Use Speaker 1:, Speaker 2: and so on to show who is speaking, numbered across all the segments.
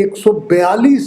Speaker 1: 142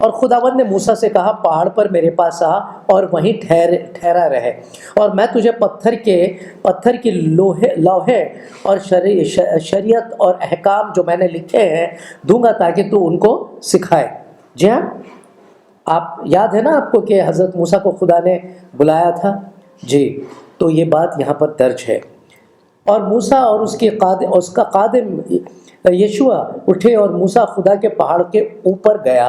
Speaker 2: اور خداوند نے موسیٰ سے کہا پہاڑ پر میرے پاس آ اور وہیں ٹھہرا رہے، اور میں تجھے پتھر کی لوحے اور شریعت اور احکام جو میں نے لکھے ہیں دوں گا تاکہ تو ان کو سکھائے۔ جی ہاں، آپ یاد ہے نا آپ کو کہ حضرت موسیٰ کو خدا نے بلایا تھا؟ جی، تو یہ بات یہاں پر درج ہے۔ اور موسیٰ اور اس کا خادم یشوع اٹھے اور موسیٰ خدا کے پہاڑ کے اوپر گیا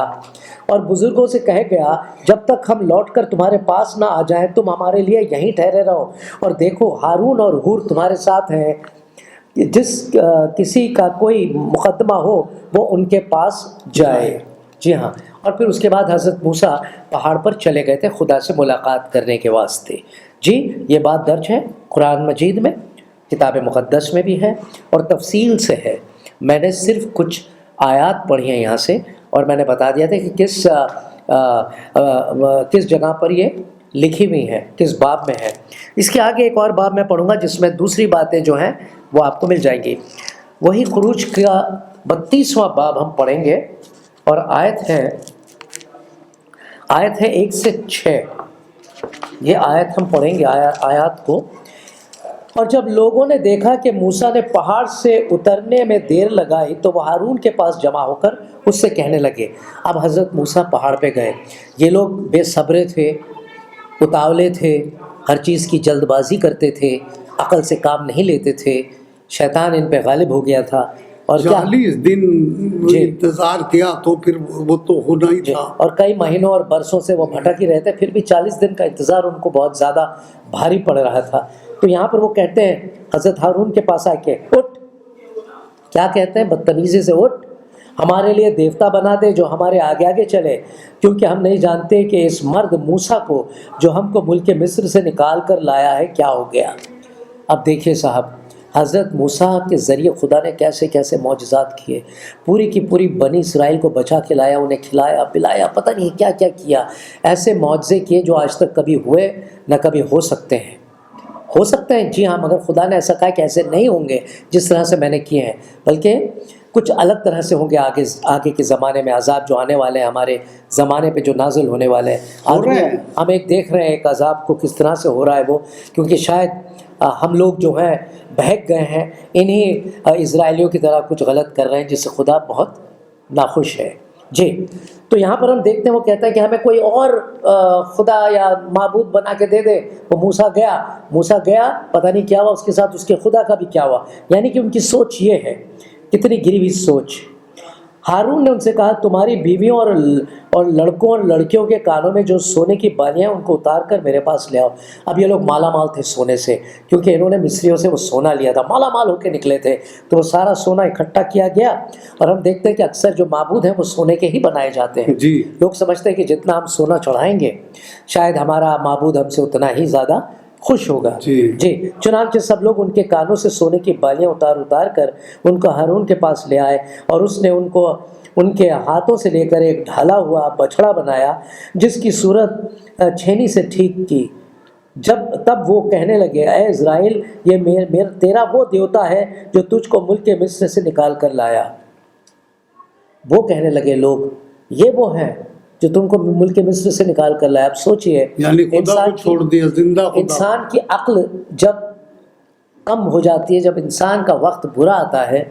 Speaker 2: اور بزرگوں سے کہہ گیا جب تک ہم لوٹ کر تمہارے پاس نہ آ جائیں تم ہمارے لیے یہیں ٹھہرے رہو، اور دیکھو ہارون اور ہور تمہارے ساتھ ہیں، جس کسی کا کوئی مقدمہ ہو وہ ان کے پاس جائے۔ جی ہاں، اور پھر اس کے بعد حضرت موسیٰ پہاڑ پر چلے گئے تھے خدا سے ملاقات کرنے کے واسطے۔ جی، یہ بات درج ہے قرآن مجید میں، کتاب مقدس میں بھی ہے اور تفصیل سے ہے۔ میں نے صرف کچھ آیات پڑھی ہیں یہاں سے، اور میں نے بتا دیا تھا کہ کس جگہ پر یہ لکھی ہوئی ہے، کس باب میں ہے۔ اس کے آگے ایک اور باب میں پڑھوں گا جس میں دوسری باتیں جو ہیں وہ آپ کو مل جائیں گی۔ وہی خروج کا 32واں باب ہم پڑھیں گے، اور آیت ہے 1 سے 6۔ یہ آیت ہم پڑھیں گے آیات کو۔ اور جب لوگوں نے دیکھا کہ موسیٰ نے پہاڑ سے اترنے میں دیر لگائی تو وہ ہارون کے پاس جمع ہو کر اس سے کہنے لگے۔ اب حضرت موسیٰ پہاڑ پہ گئے، یہ لوگ بے صبرے تھے، اتاولے تھے، ہر چیز کی جلد بازی کرتے تھے، عقل سے کام نہیں لیتے تھے، شیطان ان پہ غالب ہو گیا تھا، اور
Speaker 1: 40 دن انتظار کیا تو پھر وہ تو ہونا ہی تھا،
Speaker 2: اور کئی مہینوں اور برسوں سے وہ بھٹک ہی رہے تھے، پھر بھی 40 دن کا انتظار ان کو بہت زیادہ بھاری پڑ رہا تھا۔ تو یہاں پر وہ کہتے ہیں حضرت ہارون کے پاس آ کے، اٹھ، کیا کہتے ہیں بدتمیزی سے، اٹھ ہمارے لیے دیوتا بنا دے جو ہمارے آگے آگے چلے، کیونکہ ہم نہیں جانتے کہ اس مرد موسیٰ کو جو ہم کو ملک مصر سے نکال کر لایا ہے کیا ہو گیا۔ اب دیکھیے صاحب، حضرت موسیٰ کے ذریعے خدا نے کیسے کیسے معجزات کیے، پوری کی پوری بنی اسرائیل کو بچا کے لایا، انہیں کھلایا پلایا، پتہ نہیں کیا کیا کیا، ایسے معجزے کیے جو آج تک کبھی ہوئے نہ کبھی ہو سکتے ہیں۔ ہو سکتے ہیں جی ہاں، مگر خدا نے ایسا کہا کہ ایسے نہیں ہوں گے جس طرح سے میں نے کیے ہیں، بلکہ کچھ الگ طرح سے ہوں گے آگے کے زمانے میں، عذاب جو آنے والے ہیں ہمارے زمانے پہ جو نازل ہونے والے ہیں۔ ہم ایک دیکھ رہے ہیں ایک عذاب کو کس طرح سے ہو رہا ہے وہ، کیونکہ شاید ہم لوگ جو ہیں بہک گئے ہیں، انہی اسرائیلیوں کی طرح کچھ غلط کر رہے ہیں جس سے خدا بہت ناخوش ہے۔ جی، تو یہاں پر ہم دیکھتے ہیں وہ کہتا ہے کہ ہمیں کوئی اور خدا یا معبود بنا کے دے دے۔ وہ موسیٰ گیا پتہ نہیں کیا ہوا اس کے ساتھ، اس کے خدا کا بھی کیا ہوا، یعنی کہ ان کی سوچ یہ ہے، کتنی گری ہوئی سوچ۔ ہارون نے ان سے کہا تمہاری بیویوں اور لڑکوں اور لڑکیوں کے کانوں میں جو سونے کی بالیاں ہیں ان کو اتار کر میرے پاس لے آؤ۔ اب یہ لوگ مالا مال تھے سونے سے، کیونکہ انہوں نے مصریوں سے وہ سونا لیا تھا، مالا مال ہو کے نکلے تھے، تو وہ سارا سونا اکٹھا کیا گیا۔ اور ہم دیکھتے ہیں کہ اکثر جو معبود ہیں وہ سونے کے ہی بنائے جاتے ہیں۔
Speaker 1: جی،
Speaker 2: لوگ سمجھتے ہیں کہ جتنا ہم سونا چڑھائیں گے شاید ہمارا معبود ہم سے اتنا ہی زیادہ خوش ہوگا۔ جی، چنانچہ سب لوگ ان کے کانوں سے سونے کی بالیاں اتار کر ان کو ہارون کے پاس لے آئے، اور اس نے ان کو ان کے ہاتھوں سے لے کر ایک ڈھالا ہوا بچھڑا بنایا جس کی صورت چھینی سے ٹھیک کی۔ تب وہ کہنے لگے اے اسرائیل، یہ تیرا وہ دیوتا ہے جو تجھ کو ملک مصر سے نکال کر لایا۔ وہ کہنے لگے لوگ، یہ وہ ہے جو تم کو ملک مصر سے نکال کر لایا۔ اب سوچئے،
Speaker 1: یعنی خدا کو چھوڑ دیا، زندہ خدا۔
Speaker 2: انسان کی عقل جب کم ہو جاتی ہے، جب انسان کا وقت برا آتا ہے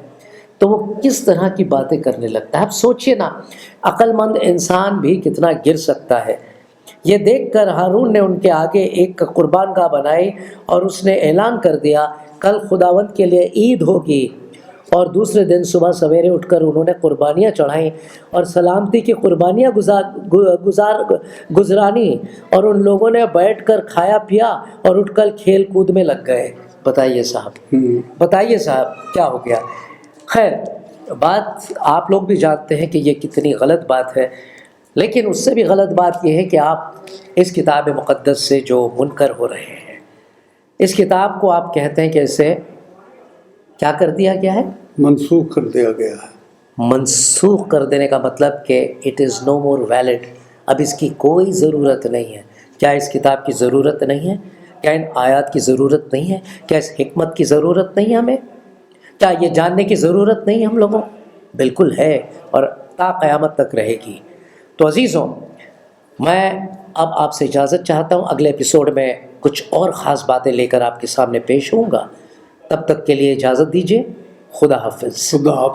Speaker 2: تو وہ کس طرح کی باتیں کرنے لگتا ہے۔ اب سوچئے نا، عقل مند انسان بھی کتنا گر سکتا ہے۔ یہ دیکھ کر ہارون نے ان کے آگے ایک قربان گاہ بنائی اور اس نے اعلان کر دیا کل خداوند کے لیے عید ہوگی۔ اور دوسرے دن صبح سویرے اٹھ کر انہوں نے قربانیاں چڑھائیں اور سلامتی کی قربانیاں گزرانی، اور ان لوگوں نے بیٹھ کر کھایا پیا اور اٹھ کر کھیل کود میں لگ گئے۔ بتائیے صاحب کیا ہو گیا۔ خیر، بات آپ لوگ بھی جانتے ہیں کہ یہ کتنی غلط بات ہے، لیکن اس سے بھی غلط بات یہ ہے کہ آپ اس کتاب مقدس سے جو منکر ہو رہے ہیں، اس کتاب کو آپ کہتے ہیں کہ اسے کیا کر دیا گیا ہے؟
Speaker 1: منسوخ کر دیا گیا ہے۔
Speaker 2: منسوخ کر دینے کا مطلب کہ it is know more valid, اب اس کی کوئی ضرورت نہیں ہے۔ کیا اس کتاب کی ضرورت نہیں ہے؟ کیا ان آیات کی ضرورت نہیں ہے؟ کیا اس حکمت کی ضرورت نہیں ہے ہمیں؟ کیا یہ جاننے کی ضرورت نہیں ہم لوگوں؟ بالکل ہے، اور تا قیامت تک رہے گی۔ تو عزیزوں، میں اب آپ سے اجازت چاہتا ہوں، اگلے ایپیسوڈ میں کچھ اور خاص باتیں لے کر آپ کے سامنے پیش ہوں گا. تب تک کے لیے اجازت دیجیے. خدا حافظ.
Speaker 1: خدا